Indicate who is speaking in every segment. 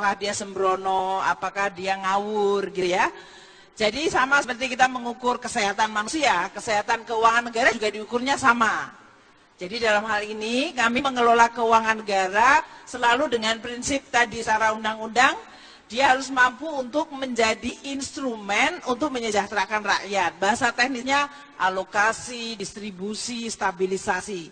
Speaker 1: apakah dia sembrono, apakah dia ngawur gitu ya. Jadi sama seperti kita mengukur kesehatan manusia, kesehatan keuangan negara juga diukurnya sama. Jadi dalam hal ini kami mengelola keuangan negara selalu dengan prinsip tadi secara undang-undang, dia harus mampu untuk menjadi instrumen untuk menyejahterakan rakyat. Bahasa teknisnya alokasi, distribusi, stabilisasi.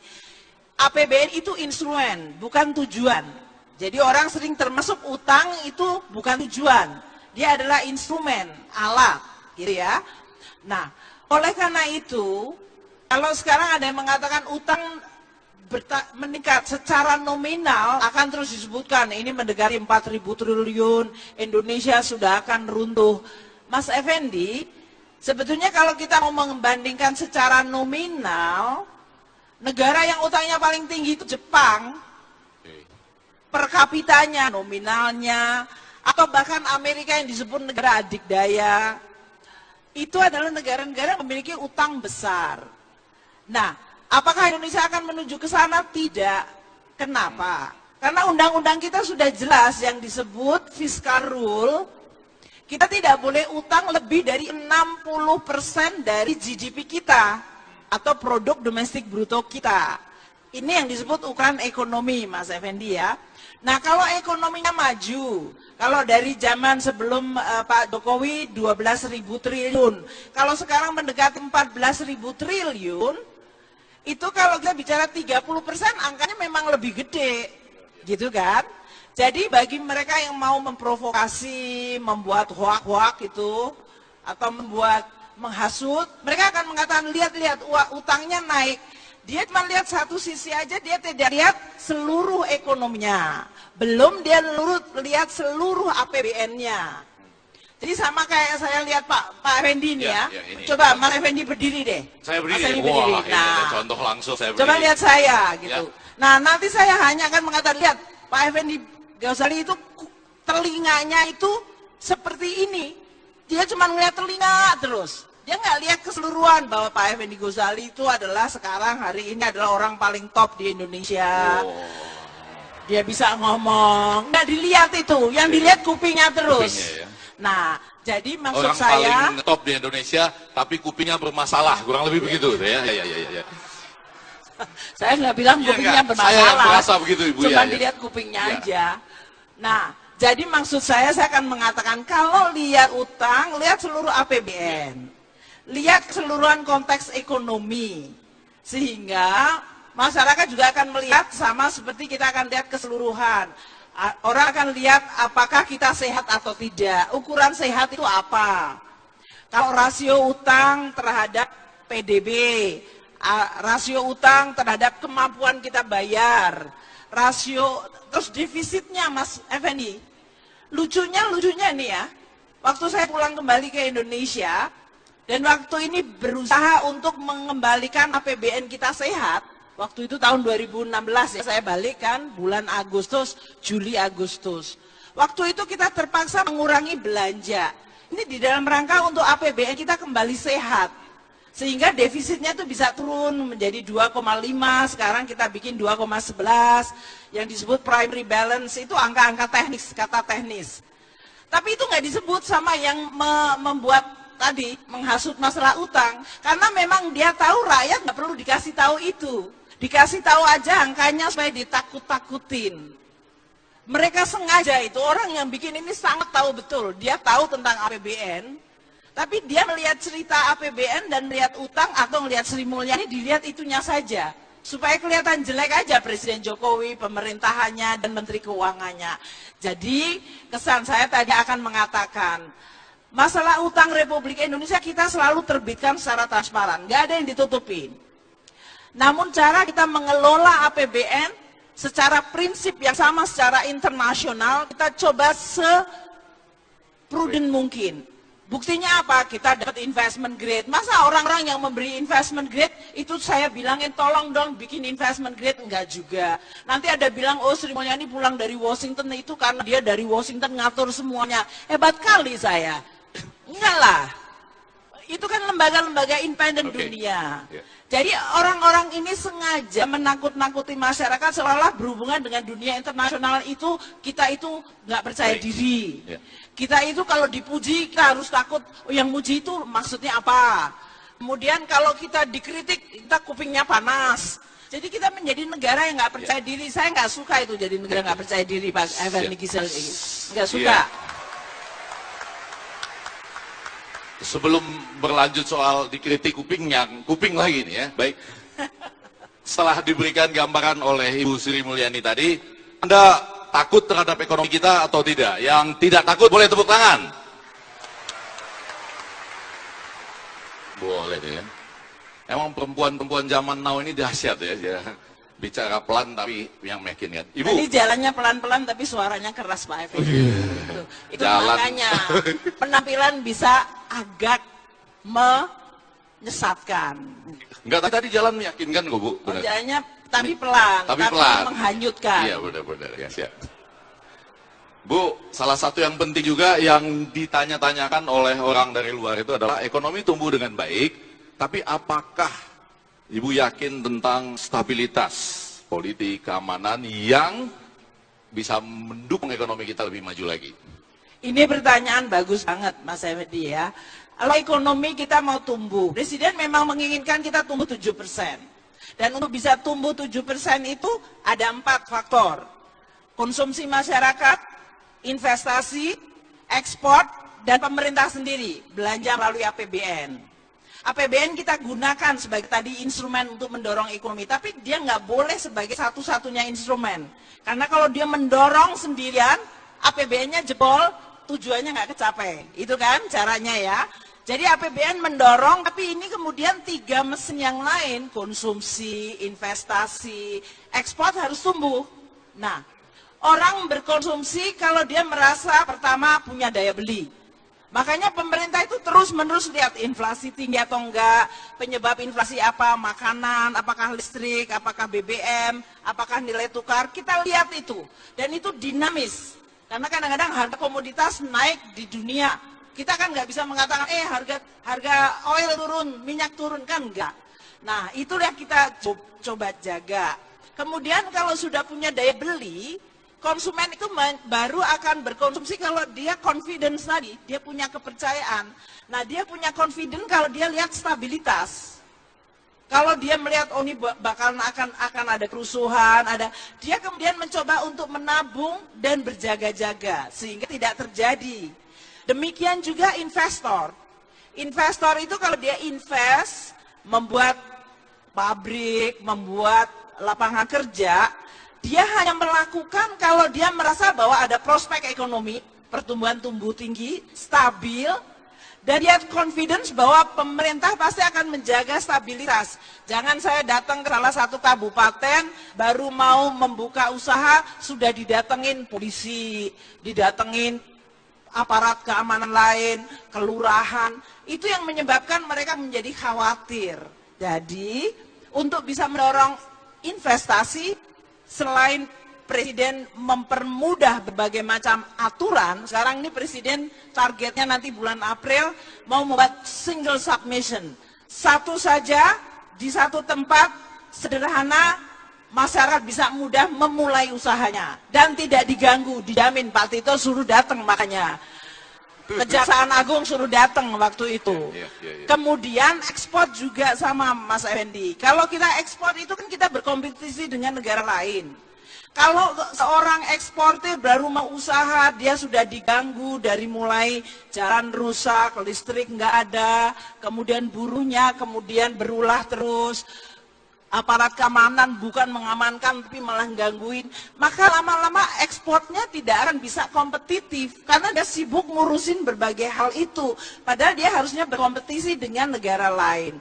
Speaker 1: APBN itu instrumen, bukan tujuan. Jadi orang sering termasuk utang itu bukan tujuan. Dia adalah instrumen, alat, gitu ya. Nah, oleh karena itu, kalau sekarang ada yang mengatakan utang meningkat secara nominal, akan terus disebutkan, ini mendekati 4.000 triliun, Indonesia sudah akan runtuh. Mas Effendi, sebetulnya kalau kita mau membandingkan secara nominal, negara yang utangnya paling tinggi itu Jepang, per kapitanya, nominalnya, atau bahkan Amerika yang disebut negara adikdaya, itu adalah negara-negara yang memiliki utang besar. Nah, apakah Indonesia akan menuju ke sana? Tidak. Kenapa? Karena undang-undang kita sudah jelas yang disebut fiscal rule, kita tidak boleh utang lebih dari 60% dari GDP kita, atau produk domestik bruto kita. Ini yang disebut ukuran ekonomi, Mas Effendi ya. Nah, kalau ekonominya maju, kalau dari zaman sebelum Pak Jokowi 12.000 triliun, kalau sekarang mendekati 14.000 triliun, itu kalau kita bicara 30%, angkanya memang lebih gede, gitu kan? Jadi bagi mereka yang mau memprovokasi, membuat hoak-hoak itu, atau menghasut, mereka akan mengatakan, lihat-lihat utangnya naik. Dia cuma lihat satu sisi aja, dia tidak lihat seluruh ekonominya. Belum dia lihat seluruh APBN-nya. Jadi sama kayak saya lihat Pak Effendi ini ya.
Speaker 2: Ini.
Speaker 1: Coba Mas Effendi berdiri deh.
Speaker 2: Saya berdiri.
Speaker 1: Mas berdiri.
Speaker 2: Wah,
Speaker 1: nah,
Speaker 2: contoh langsung saya berdiri.
Speaker 1: Coba lihat saya gitu.
Speaker 2: Ya.
Speaker 1: Nah, nanti saya hanya akan mengatakan, lihat Pak Effendi Ghazali itu telinganya itu seperti ini. Dia cuma melihat telinga terus. Dia nggak lihat keseluruhan bahwa Pak Effendi Ghazali itu adalah sekarang hari ini adalah orang paling top di Indonesia.
Speaker 2: Oh.
Speaker 1: Dia bisa ngomong, nggak dilihat itu, yang dilihat kupingnya terus.
Speaker 2: Kupingnya, ya.
Speaker 1: Nah, jadi maksud
Speaker 2: orang
Speaker 1: saya
Speaker 2: paling top di Indonesia, tapi kupingnya bermasalah, kurang lebih begitu, ya.
Speaker 1: Saya nggak bilang kupingnya bermasalah.
Speaker 2: Saya yang merasa begitu, Ibu.
Speaker 1: Cuma dilihat kupingnya aja. Nah, jadi maksud saya akan mengatakan kalau lihat utang, lihat seluruh APBN. Lihat keseluruhan konteks ekonomi, sehingga masyarakat juga akan melihat sama seperti kita akan lihat keseluruhan. Orang akan lihat apakah kita sehat atau tidak, ukuran sehat itu apa. Kalau rasio utang terhadap PDB, rasio utang terhadap kemampuan kita bayar, rasio, terus defisitnya Mas Effendi. Lucunya nih ya, waktu saya pulang kembali ke Indonesia, dan waktu ini berusaha untuk mengembalikan APBN kita sehat. Waktu itu tahun 2016 ya, saya balik kan bulan Agustus, Juli Agustus. Waktu itu kita terpaksa mengurangi belanja. Ini di dalam rangka untuk APBN kita kembali sehat. Sehingga defisitnya itu bisa turun menjadi 2,5, sekarang kita bikin 2,11. Yang disebut primary balance itu angka-angka teknis, kata teknis. Tapi itu nggak disebut sama yang membuat tadi menghasut masalah utang, karena memang dia tahu rakyat nggak perlu dikasih tahu itu, dikasih tahu aja angkanya supaya ditakut-takutin. Mereka sengaja itu, orang yang bikin ini sangat tahu betul, dia tahu tentang APBN, tapi dia melihat cerita APBN dan melihat utang atau melihat Sri Mulyani, dilihat itunya saja, supaya kelihatan jelek aja Presiden Jokowi, pemerintahannya dan Menteri Keuangannya. Jadi kesan saya tadi akan mengatakan, masalah utang Republik Indonesia kita selalu terbitkan secara transparan, nggak ada yang ditutupin. Namun cara kita mengelola APBN secara prinsip yang sama secara internasional, kita coba seprudent mungkin. Buktinya apa? Kita dapat investment grade. Masa orang-orang yang memberi investment grade, itu saya bilangin tolong dong bikin investment grade, enggak juga. Nanti ada bilang, oh Sri Mulyani pulang dari Washington itu karena dia dari Washington ngatur semuanya. Hebat kali saya. Enggak lah, Itu kan lembaga-lembaga independen dunia. Jadi orang-orang ini sengaja menakut-nakuti masyarakat seolah berhubungan dengan dunia internasional itu, kita itu nggak percaya diri. Kita itu kalau dipuji kita harus takut, oh yang muji itu maksudnya apa. Kemudian kalau kita dikritik, kita kupingnya panas. Jadi kita menjadi negara yang nggak percaya diri. Saya nggak suka itu jadi negara nggak percaya diri, Pak Effendi Gisel. Nggak suka.
Speaker 2: Sebelum berlanjut soal dikritik kuping lagi nih ya, baik. Setelah diberikan gambaran oleh Ibu Sri Mulyani tadi, Anda takut terhadap ekonomi kita atau tidak? Yang tidak takut boleh tepuk tangan. Boleh ya. Emang perempuan-perempuan zaman now ini dahsyat ya. Bicara pelan tapi yang meyakinkan. Ibu.
Speaker 1: Tadi jalannya pelan-pelan tapi suaranya keras, Pak Effendi. Itu makanya penampilan bisa agak menyesatkan.
Speaker 2: Enggak, tadi jalan meyakinkan kok, Bu.
Speaker 1: Oh, jalannya tapi pelan, tapi menghanyutkan.
Speaker 2: Iya, benar-benar ya, siap. Bu, salah satu yang penting juga yang ditanya-tanyakan oleh orang dari luar itu adalah ekonomi tumbuh dengan baik, tapi apakah Ibu yakin tentang stabilitas politik, keamanan yang bisa mendukung ekonomi kita lebih maju lagi?
Speaker 1: Ini pertanyaan bagus banget, Mas Effendi ya. Kalau ekonomi kita mau tumbuh, Presiden memang menginginkan kita tumbuh 7%. Dan untuk bisa tumbuh 7% itu ada 4 faktor. Konsumsi masyarakat, investasi, ekspor, dan pemerintah sendiri, belanja melalui APBN. APBN kita gunakan sebagai tadi instrumen untuk mendorong ekonomi, tapi dia nggak boleh sebagai satu-satunya instrumen. Karena kalau dia mendorong sendirian, APBN-nya jebol, tujuannya nggak kecapai. Itu kan caranya ya. Jadi APBN mendorong, tapi ini kemudian 3 mesin yang lain, konsumsi, investasi, ekspor harus tumbuh. Nah, orang berkonsumsi kalau dia merasa pertama punya daya beli. Makanya pemerintah itu terus-menerus lihat inflasi tinggi atau enggak, penyebab inflasi apa, makanan, apakah listrik, apakah BBM, apakah nilai tukar, kita lihat itu. Dan itu dinamis, karena kadang-kadang harga komoditas naik di dunia. Kita kan nggak bisa mengatakan, harga oil turun, minyak turun, kan enggak. Nah, itulah kita coba jaga. Kemudian kalau sudah punya daya beli, konsumen itu baru akan berkonsumsi kalau dia confidence tadi, dia punya kepercayaan. Nah, dia punya confidence kalau dia lihat stabilitas. Kalau dia melihat oh ini bakal akan ada kerusuhan, dia kemudian mencoba untuk menabung dan berjaga-jaga sehingga tidak terjadi. Demikian juga investor. Investor itu kalau dia invest, membuat pabrik, membuat lapangan kerja, dia hanya melakukan kalau dia merasa bahwa ada prospek ekonomi, pertumbuhan tumbuh tinggi, stabil, dan dia confidence bahwa pemerintah pasti akan menjaga stabilitas. Jangan saya datang ke salah satu kabupaten, baru mau membuka usaha, sudah didatengin polisi, didatengin aparat keamanan lain, kelurahan. Itu yang menyebabkan mereka menjadi khawatir. Jadi, untuk bisa mendorong investasi, selain Presiden mempermudah berbagai macam aturan, sekarang ini Presiden targetnya nanti bulan April mau membuat single submission. Satu saja, di satu tempat, sederhana, masyarakat bisa mudah memulai usahanya. Dan tidak diganggu, dijamin. Pak Tito suruh datang makanya. Kejaksaan Agung suruh datang waktu itu. Kemudian ekspor juga sama Mas Effendi. Kalau kita ekspor itu kan kita berkompetisi dengan negara lain. Kalau seorang eksportir baru mau usaha, dia sudah diganggu dari mulai jalan rusak, listrik nggak ada, kemudian buruhnya kemudian berulah terus. Aparat keamanan bukan mengamankan tapi malah gangguin, maka lama-lama ekspornya tidak akan bisa kompetitif karena dia sibuk ngurusin berbagai hal itu, padahal dia harusnya berkompetisi dengan negara lain.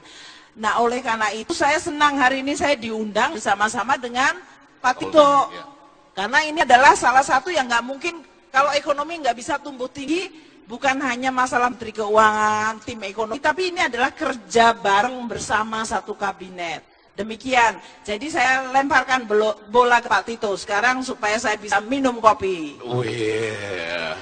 Speaker 1: Nah, oleh karena itu saya senang hari ini saya diundang bersama-sama dengan Pak Tito, karena ini adalah salah satu yang nggak mungkin kalau ekonomi nggak bisa tumbuh tinggi, bukan hanya masalah Menteri Keuangan, tim ekonomi, tapi ini adalah kerja bareng bersama satu kabinet. Demikian, jadi saya lemparkan bola ke Pak Tito sekarang supaya saya bisa minum kopi.
Speaker 2: Wih.